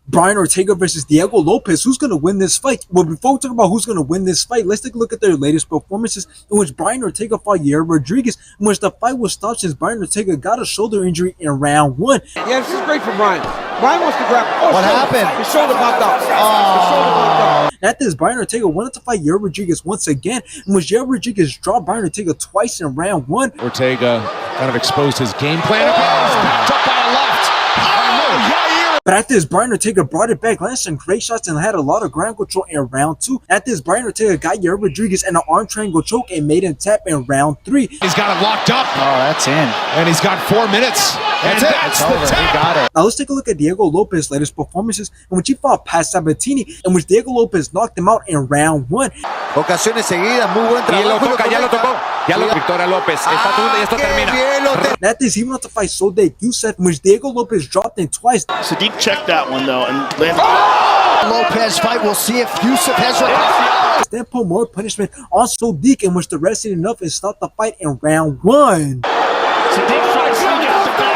Brian Ortega versus Diego Lopes. Who's going to win this fight? Well, before we talk about who's going to win this fight, let's take a look at their latest performances in which Brian Ortega fought Yair Rodriguez, in which the fight was stopped since Brian Ortega got a shoulder injury in round 1. Yeah, this is great for Brian. Brian wants to grab. Oh, what happened? His shoulder popped out. His shoulder popped out. After this, Brian Ortega wanted to fight Yair Rodriguez once again, in which Yair Rodriguez dropped Brian Ortega twice in round 1. Ortega kind of exposed his game plan. Backed up by a left. But after this, Brian Ortega brought it back, landed some great shots, and had a lot of ground control in round 2. After this, Brian Ortega got Yair Rodriguez in an arm triangle choke and made him tap in round 3. He's got it locked up. Oh, that's in. And he's got 4 minutes. That's it. It's over. He got it. Now let's take a look at Diego Lopes' latest performances, in which he fought Pat Sabatini, in which Diego Lopes knocked him out in round 1. Ocasiones seguidas, muy buen trabajo. Ya lo tocó. Victoria Lopes. Esto termina. After this, he went on to fight Sodek Youssef, in which Diego Lopes dropped him twice. Sadiq checked that one though and landed. Lopez fight. We'll see if Youssef has Then put more punishment on Sodiq, in which the rest did enough and stopped the fight in round 1. Sadiq fights the back.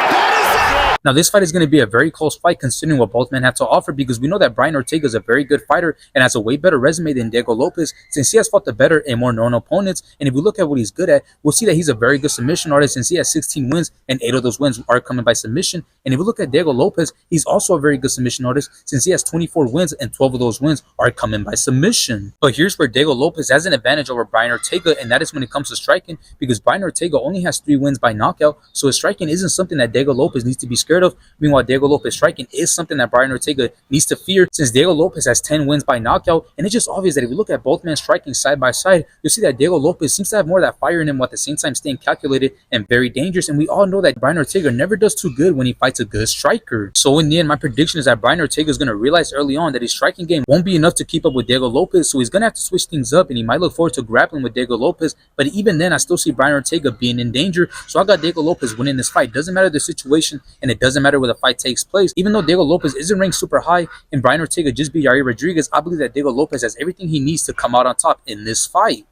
Now, this fight is going to be a very close fight considering what both men have to offer, because we know that Brian Ortega is a very good fighter and has a way better resume than Diego Lopes, since he has fought the better and more known opponents. And if we look at what he's good at, we'll see that he's a very good submission artist, since he has 16 wins and 8 of those wins are coming by submission. And if we look at Diego Lopes, he's also a very good submission artist, since he has 24 wins and 12 of those wins are coming by submission. But here's where Diego Lopes has an advantage over Brian Ortega, and that is when it comes to striking, because Brian Ortega only has 3 wins by knockout, so his striking isn't something that Diego Lopes needs to be scared of. Meanwhile, Diego Lopes striking is something that Brian Ortega needs to fear, since Diego Lopes has 10 wins by knockout. And it's just obvious that if we look at both men striking side by side, you'll see that Diego Lopes seems to have more of that fire in him, while at the same time staying calculated and very dangerous. And we all know that Brian Ortega never does too good when he fights a good striker. So in the end, my prediction is that Brian Ortega is going to realize early on that his striking game won't be enough to keep up with Diego Lopes, so he's going to have to switch things up, and he might look forward to grappling with Diego Lopes. But even then, I still see Brian Ortega being in danger, so I got Diego Lopes winning this fight. Doesn't matter the situation, and it doesn't matter where the fight takes place. Even though Diego Lopes isn't ranked super high and Brian Ortega just beat Yair Rodriguez, I believe that Diego Lopes has everything he needs to come out on top in this fight.